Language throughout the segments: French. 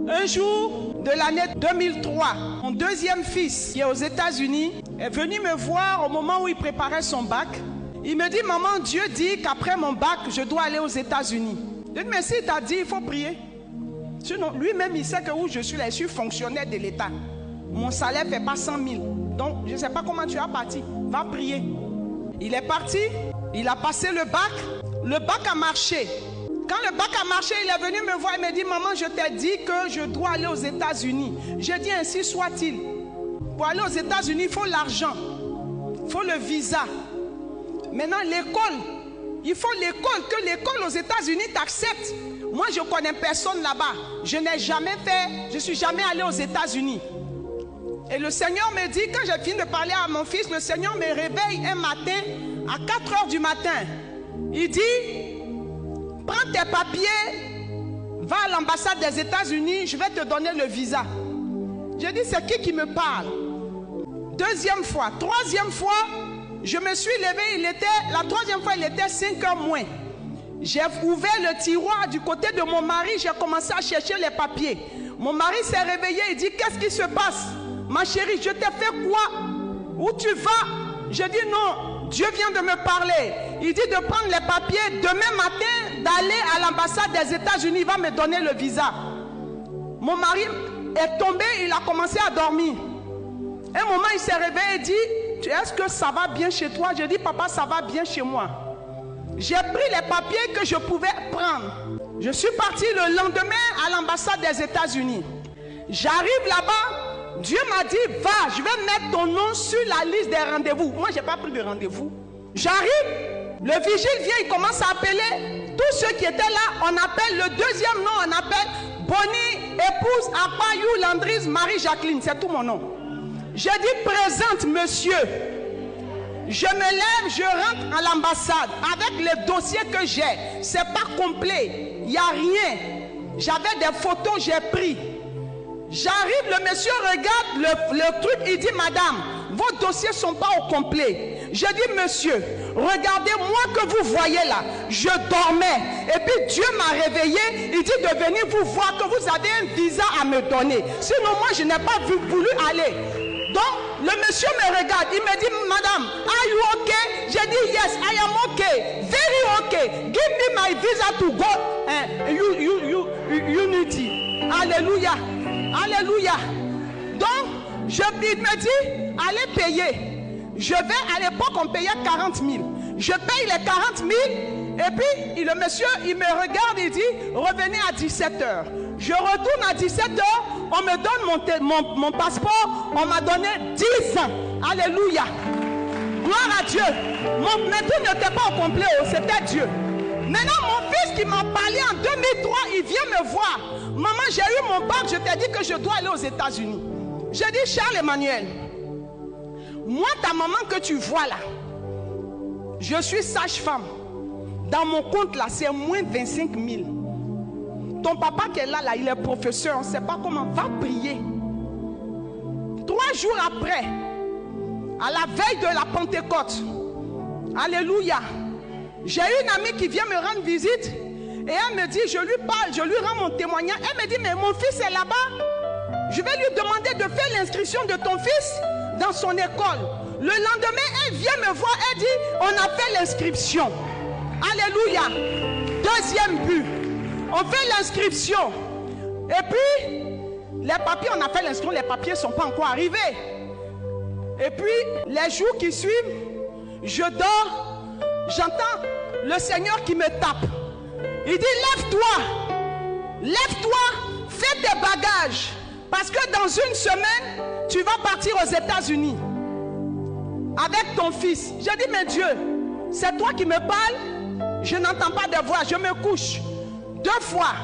Un jour de l'année 2003, mon deuxième fils, qui est aux États-Unis, est venu me voir au moment où il préparait son bac. Il me dit, maman, Dieu dit qu'après mon bac, je dois aller aux États-Unis. Je dis, mais s'il t'a dit, il faut prier. Sinon, lui-même, il sait que où je suis là, je suis fonctionnaire de l'État. Mon salaire ne fait pas 100 000. Donc, je ne sais pas comment tu as parti. Va prier. Il est parti, il a passé le bac a marché. Quand le bac a marché, il est venu me voir et me dit, maman, je t'ai dit que je dois aller aux États-Unis. J'ai dit, ainsi soit-il. Pour aller aux États-Unis, il faut l'argent. Il faut le visa. Maintenant, l'école. Il faut l'école, que l'école aux États-Unis t'accepte. Moi, je ne connais personne là-bas. Je n'ai jamais fait, je ne suis jamais allé aux États-Unis. Et le Seigneur me dit, quand j'ai fini de parler à mon fils, le Seigneur me réveille un matin, à 4 heures du matin. Il dit, prends tes papiers, va à l'ambassade des États-Unis, je vais te donner le visa. J'ai dit, c'est qui me parle? Deuxième fois, troisième fois, je me suis levé, la troisième fois, il était 5 heures moins. J'ai ouvert le tiroir du côté de mon mari, j'ai commencé à chercher les papiers. Mon mari s'est réveillé, il dit, qu'est-ce qui se passe? Ma chérie, je t'ai fait quoi? Où tu vas? Je dis non, Dieu vient de me parler. Il dit de prendre les papiers demain matin, d'aller à l'ambassade des États-Unis, il va me donner le visa. Mon mari est tombé, il a commencé à dormir. Un moment, il s'est réveillé et dit, est-ce que ça va bien chez toi? Je dis, papa, ça va bien chez moi. J'ai pris les papiers que je pouvais prendre. Je suis parti le lendemain à l'ambassade des États-Unis. J'arrive là-bas. Dieu m'a dit, va, je vais mettre ton nom sur la liste des rendez-vous. Moi, je n'ai pas pris de rendez-vous. J'arrive, le vigile vient, il commence à appeler. Tous ceux qui étaient là, on appelle le deuxième nom, on appelle Bonnie, épouse, Apayou, Landrise, Marie-Jacqueline. C'est tout mon nom. Je dis, présente, monsieur. Je me lève, je rentre à l'ambassade avec les dossiers que j'ai. Ce n'est pas complet, il n'y a rien. J'avais des photos, j'ai pris. J'arrive, le monsieur regarde le truc, il dit, madame, vos dossiers ne sont pas au complet. Je dis, monsieur, regardez-moi que vous voyez là. Je dormais. Et puis Dieu m'a réveillé. Il dit de venir vous voir, que vous avez un visa à me donner. Sinon, moi, je n'ai pas voulu aller. Donc, le monsieur me regarde. Il me dit, madame, are you okay? J'ai dit, yes, I am okay. Very okay. Give me my visa to go. Unity. Alléluia. Alléluia. Donc, il me dit, allez payer. Je vais, à l'époque, on payait 40 000. Je paye les 40 000. Et puis, le monsieur, il me regarde, il dit, revenez à 17 h. Je retourne à 17 h. On me donne mon passeport. On m'a donné 10 ans. Alléluia. Gloire à Dieu. Mon métier n'était pas au complet, c'était Dieu. Maintenant, mon fils qui m'a parlé en 2003, il vient me voir. Maman, j'ai eu mon bac, je t'ai dit que je dois aller aux États-Unis. J'ai dit, Charles Emmanuel, moi, ta maman que tu vois là, je suis sage-femme. Dans mon compte là, c'est moins 25 000. Ton papa qui est là, il est professeur, on ne sait pas comment, va prier. 3 jours après, à la veille de la Pentecôte, alléluia, j'ai une amie qui vient me rendre visite et elle me dit, je lui parle, je lui rends mon témoignage. Elle me dit, mais mon fils est là-bas. Je vais lui demander de faire l'inscription de ton fils dans son école. Le lendemain, elle vient me voir, elle dit, on a fait l'inscription. Alléluia. Deuxième but, on fait l'inscription. Et puis, les papiers, on a fait l'inscription, les papiers ne sont pas encore arrivés. Et puis, les jours qui suivent, je dors, j'entends le Seigneur qui me tape. Il dit, lève-toi, fais tes bagages. Parce que dans une semaine, tu vas partir aux États-Unis avec ton fils. J'ai dit, mais Dieu, c'est toi qui me parles. Je n'entends pas de voix, je me couche. 2 fois,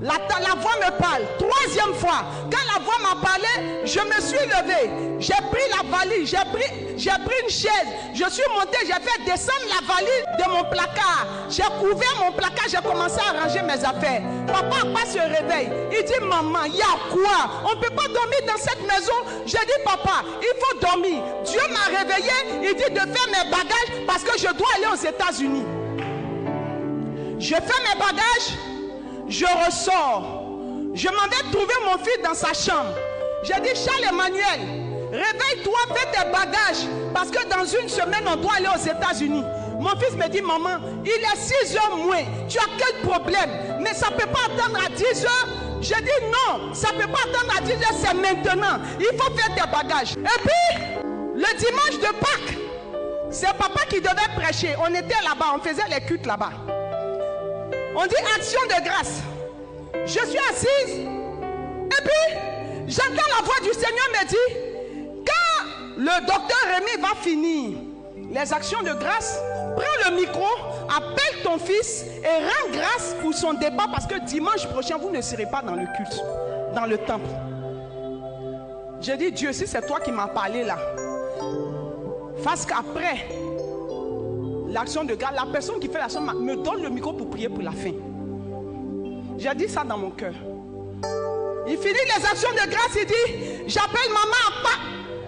la voix me parle. 3e fois, quand la voix m'a parlé, je me suis levé. J'ai pris la valise, j'ai pris une chaise. Je suis monté, j'ai fait descendre la valise de mon placard. J'ai ouvert mon placard, j'ai commencé à ranger mes affaires. Papa se réveille. Il dit, maman, il y a quoi? On ne peut pas dormir dans cette maison. J'ai dit, papa, il faut dormir. Dieu m'a réveillé, il dit de faire mes bagages parce que je dois aller aux États-Unis. Je fais mes bagages, je ressors. Je m'en vais trouver mon fils dans sa chambre. J'ai dit, Charles Emmanuel, réveille-toi, fais tes bagages. Parce que dans une semaine, on doit aller aux États-Unis. Mon fils me dit, maman, il est 6 heures moins. Tu as quel problème? Mais ça ne peut pas attendre à 10 heures. J'ai dit non, ça ne peut pas attendre à 10 heures, c'est maintenant. Il faut faire tes bagages. Et puis, le dimanche de Pâques, c'est papa qui devait prêcher. On était là-bas, on faisait les cultes là-bas. On dit action de grâce. Je suis assise. Et puis, j'entends la voix du Seigneur me dire, quand le docteur Rémi va finir les actions de grâce, prends le micro, appelle ton fils et rends grâce pour son départ parce que dimanche prochain, vous ne serez pas dans le culte, dans le temple. J'ai dit, Dieu, si c'est toi qui m'as parlé là, parce qu'après l'action de grâce, la personne qui fait l'action me donne le micro pour prier pour la fin. J'ai dit ça dans mon cœur. Il finit les actions de grâce, il dit, j'appelle maman à pas.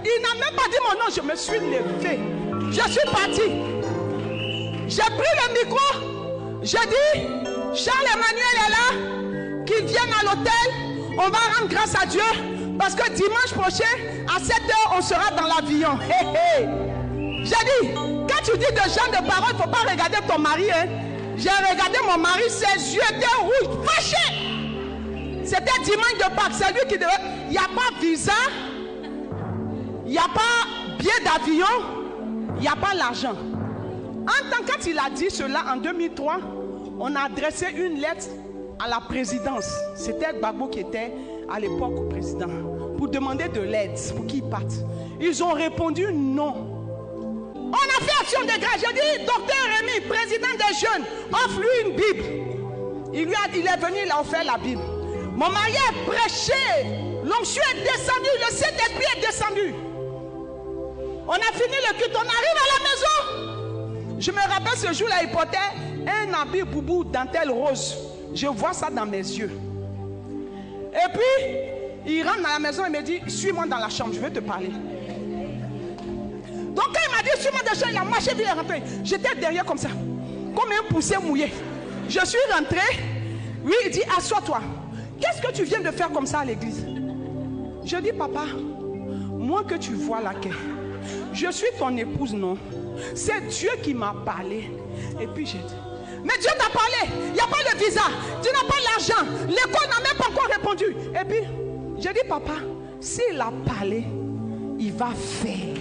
Il n'a même pas dit mon nom, je me suis levé. Je suis parti. J'ai pris le micro. J'ai dit, Charles Emmanuel est là, qu'il vienne à l'hôtel. On va rendre grâce à Dieu. Parce que dimanche prochain, à 7 h, on sera dans l'avion. Hey, hey. J'ai dit, quand tu dis de gens de parole, il ne faut pas regarder ton mari. Hein. J'ai regardé mon mari, ses yeux étaient rouges, fâchés. C'était dimanche de Pâques. C'est lui qui devait. Il n'y a pas visa. Il n'y a pas billet d'avion. Il n'y a pas l'argent. Quand il a dit cela en 2003, on a adressé une lettre à la présidence. C'était Gbagbo qui était à l'époque président. Pour demander de l'aide, pour qu'il parte. Ils ont répondu non. On a fait action de grâce. J'ai dit, docteur Rémi, président des jeunes, offre-lui une Bible. Il est venu, il a offert la Bible. Mon mari a prêché. L'onction est descendue, le Saint-Esprit est descendu. On a fini le culte, on arrive à la maison. Je me rappelle ce jour-là, il portait un habit boubou dentelle rose. Je vois ça dans mes yeux. Et puis, il rentre dans la maison et me dit, suis-moi dans la chambre, je vais te parler. Donc quand il m'a dit, suis-moi dans la chambre, il a marché, il est rentré. J'étais derrière comme ça, comme un poussé mouillé. Je suis rentré. Oui, il dit, assois-toi. Qu'est-ce que tu viens de faire comme ça à l'église? Je dis, papa, moi que tu vois là, je suis ton épouse, non? C'est Dieu qui m'a parlé. Et puis j'ai dit, mais Dieu t'a parlé. Il n'y a pas le visa. Tu n'as pas l'argent. L'école n'a même pas encore répondu. Et puis, j'ai dit, papa, s'il a parlé, il va faire.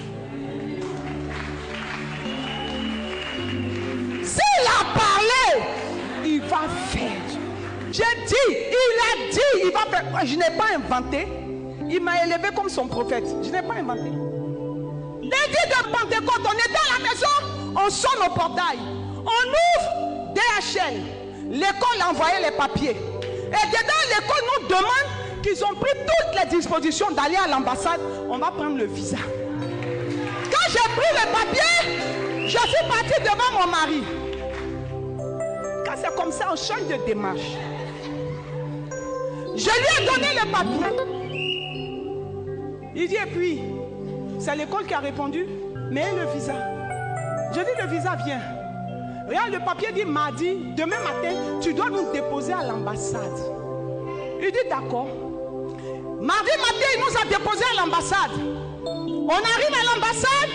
S'il a parlé, il va faire. J'ai dit, il a dit, il va faire. Je n'ai pas inventé. Il m'a élevé comme son prophète. Je n'ai pas inventé. Lundi de Pentecôte, on était à la maison, on sonne au portail. On ouvre DHL. L'école a envoyé les papiers. Et dedans, l'école nous demande qu'ils ont pris toutes les dispositions d'aller à l'ambassade. On va prendre le visa. Quand j'ai pris le papier, je suis parti devant mon mari. Quand c'est comme ça, on change de démarche. Je lui ai donné le papier. Il dit, et puis, c'est l'école qui a répondu, mais le visa. Je dis, le visa vient. Regarde, le papier dit, mardi, demain matin, tu dois nous déposer à l'ambassade. Il dit, d'accord. Mardi matin, il nous a déposé à l'ambassade. On arrive à l'ambassade,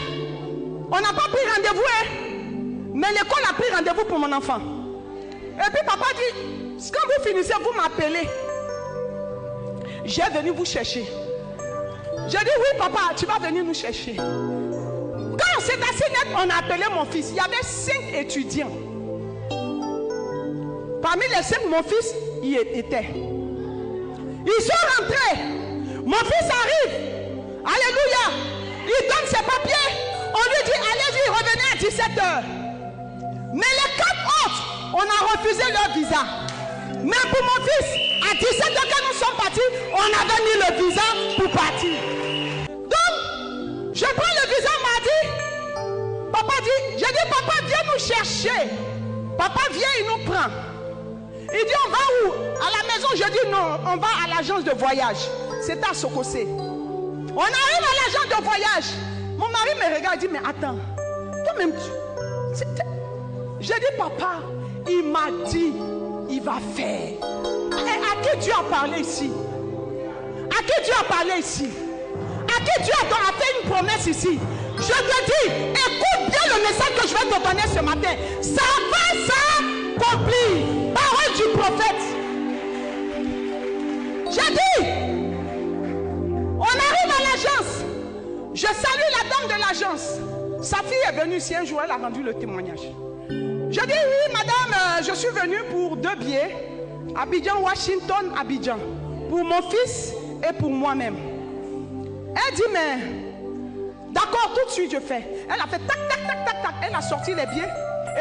on n'a pas pris rendez-vous, hein? Mais l'école a pris rendez-vous pour mon enfant. Et puis papa dit, quand vous finissez, vous m'appelez. J'ai venu vous chercher. J'ai dit, oui papa, tu vas venir nous chercher. Quand on s'est assis net, on a appelé mon fils. Il y avait 5 étudiants. Parmi les 5, mon fils y était. Ils sont rentrés. Mon fils arrive. Alléluia. Il donne ses papiers. On lui dit, allez-y, revenez à 17 h. Mais les 4 autres, on a refusé leur visa. Mais pour mon fils, à 17 h, quand nous sommes partis, on avait mis le visa pour partir. Donc, je prends le visa mardi. Papa dit, j'ai dit, papa, viens nous chercher. Papa vient, il nous prend. Il dit, on va où? À la maison. Je dis, non, on va à l'agence de voyage. C'est à Sokosé. On arrive à l'agence de voyage. Mon mari me regarde et dit, mais attends, toi-même, j'ai dit, papa, il m'a dit, il va faire. à qui Dieu a parlé ici? À qui Dieu a parlé ici? À qui Dieu a fait une promesse ici? Je te dis, écoute bien le message que je vais te donner ce matin. Ça va s'accomplir. Parole du prophète. J'ai dit, on arrive à l'agence. Je salue la dame de l'agence. Sa fille est venue ici un jour, elle a rendu le témoignage. Je dis, oui madame, je suis venue pour 2 billets. Abidjan, Washington, Abidjan. Pour mon fils et pour moi-même. Elle dit, mais d'accord, tout de suite je fais. Elle a fait tac, tac, tac, tac, tac. Elle a sorti les billets.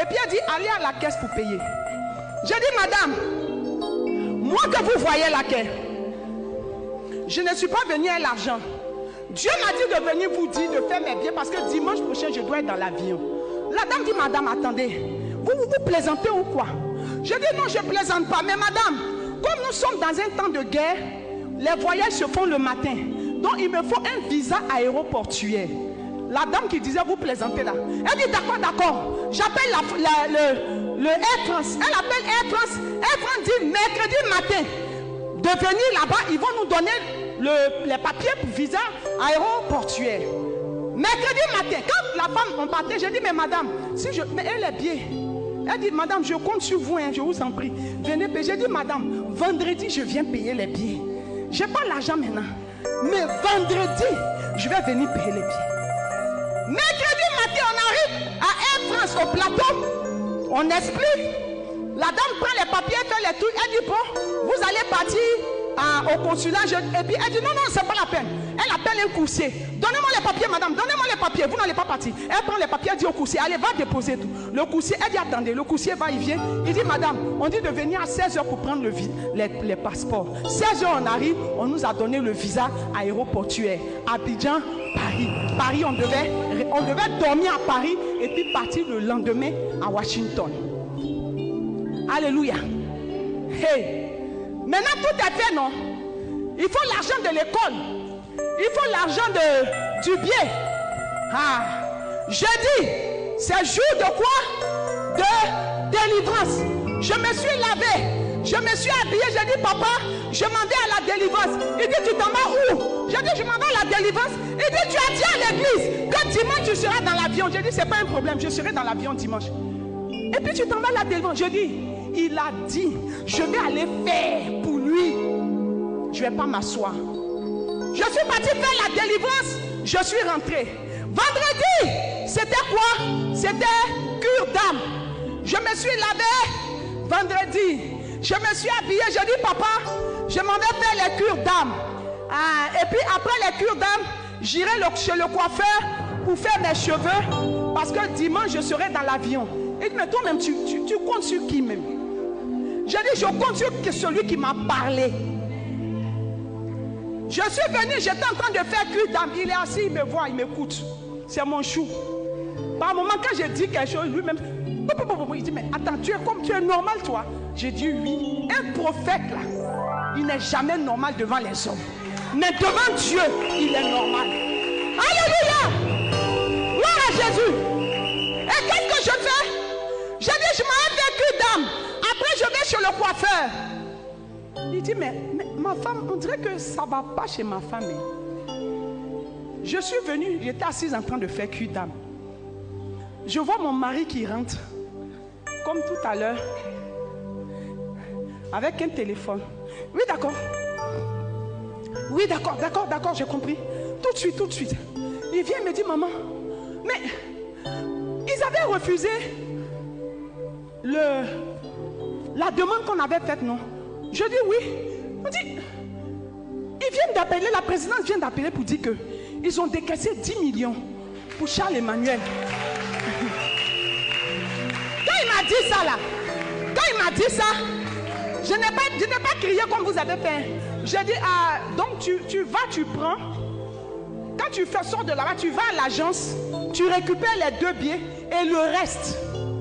Et puis elle dit, allez à la caisse pour payer. J'ai dit, madame, moi que vous voyez la caisse, je ne suis pas venue à l'argent. Dieu m'a dit de venir vous dire de faire mes billets parce que dimanche prochain je dois être dans l'avion. La dame dit, madame, attendez, vous plaisantez ou quoi? Je dis, non, je ne plaisante pas. Mais madame, comme nous sommes dans un temps de guerre, les voyages se font le matin. Donc il me faut un visa aéroportuaire. La dame qui disait, vous plaisantez là. Elle dit, d'accord, d'accord. J'appelle le Air France. Elle appelle Air France. Air France dit, mercredi matin, de venir là-bas, ils vont nous donner les papiers pour visa aéroportuaire. Mercredi matin, quand la femme, on partait, j'ai dit, mais madame, si je mets les billets, elle dit, madame, je compte sur vous, hein, je vous en prie. Venez payer. J'ai dit, madame, vendredi, je viens payer les billets. Je n'ai pas l'argent maintenant. Mais vendredi, je vais venir payer les billets. Mercredi matin, on arrive à Air France au plateau. On explique. La dame prend les papiers, fait les trucs. Elle dit, bon, vous allez partir au consulat. Et puis elle dit, non, non, c'est pas la peine. Elle appelle un coursier. Donnez-moi les papiers, madame, donnez-moi les papiers. Vous n'allez pas partir. Elle prend les papiers, elle dit au coursier, allez, va déposer tout. Le coursier, elle dit, attendez. Le coursier va, il vient. Il dit, madame, on dit de venir à 16h pour prendre les passeports. 16h, on arrive, on nous a donné le visa aéroportuaire. Abidjan, Paris. Paris, on devait dormir à Paris et puis partir le lendemain à Washington. Alléluia. Hey. Maintenant, tout est fait, non? Il faut l'argent de l'école. Il faut l'argent du billet. Ah. Jeudi, c'est jour de quoi? De délivrance. Je me suis lavé. Je me suis habillé. J'ai dit, papa, je m'en vais à la délivrance. Il dit, tu t'en vas où? J'ai dit, je m'en vais à la délivrance. Il dit, tu as dit à l'église que dimanche tu seras dans l'avion. J'ai dit, c'est pas un problème. Je serai dans l'avion dimanche. Et puis tu t'en vas à la délivrance. Je dis, il a dit, je vais aller faire pour lui. Je ne vais pas m'asseoir. Je suis parti faire la délivrance. Je suis rentré. Vendredi, c'était quoi? C'était cure d'âme. Je me suis lavé. Vendredi, je me suis habillé. Je dis, papa, je m'en vais faire les cures d'âme. Et puis après les cures d'âme, j'irai chez le coiffeur pour faire mes cheveux. Parce que dimanche, je serai dans l'avion. Et mais toi-même, tu comptes sur qui même? Je dis, je compte sur celui qui m'a parlé. Je suis venu, j'étais en train de faire cure d'âme. Il est assis, il me voit, il m'écoute. C'est mon chou. Par un moment, quand j'ai dit quelque chose, lui-même, il dit, mais attends, tu es normal, toi? J'ai dit, oui. Un prophète, là, il n'est jamais normal devant les hommes. Mais devant Dieu, il est normal. Alléluia! Gloire à Jésus. Et qu'est-ce que je fais? J'ai dit, je m'en vais cure d'âme. Après, je vais chez le coiffeur. Il dit, mais ma femme, on dirait que ça ne va pas chez ma femme. Je suis venue, j'étais assise en train de faire cure d'âme. Je vois mon mari qui rentre, comme tout à l'heure, avec un téléphone. Oui, d'accord. Oui, d'accord, j'ai compris. Tout de suite. Il vient me dire, maman, mais ils avaient refusé la demande qu'on avait faite, non? Je dis oui. On dit, ils viennent d'appeler, la présidence vient d'appeler pour dire qu'ils ont décaissé 10 millions pour Charles Emmanuel. Quand il m'a dit ça là, je n'ai pas crié comme vous avez fait. J'ai dit, donc tu vas, tu prends. Quand tu sors de là-bas, tu vas à l'agence, tu récupères les 2 billets et le reste.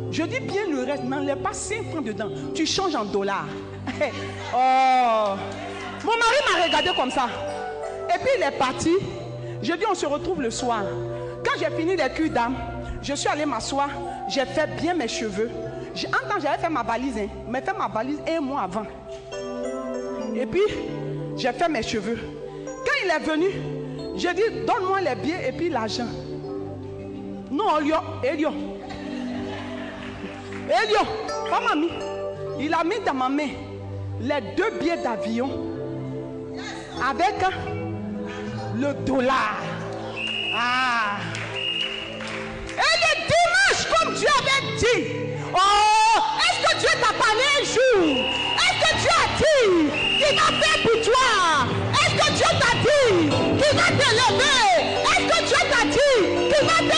Je dis bien le reste, n'enlève pas 5 francs dedans. Tu changes en dollars. Oh. Mon mari m'a regardé comme ça. Et puis il est parti. Je dis on se retrouve le soir. Quand j'ai fini les cures d'âme, je suis allé m'asseoir. J'ai fait bien mes cheveux. En temps j'avais fait ma valise. Mais fait ma valise 1 mois avant. Et puis, j'ai fait mes cheveux. Quand il est venu, j'ai dit, donne-moi les billets et puis l'argent. Non, Elio, pas mamie. Il a mis dans ma main les 2 billets d'avion avec le dollar. Ah. Et le dimanche, comme Dieu avait dit, oh, est-ce que Dieu t'a parlé un jour? Est-ce que Dieu a dit qu'il va faire pour toi? Est-ce que Dieu t'a dit qu'il va te lever? Est-ce que Dieu t'a dit qu'il va te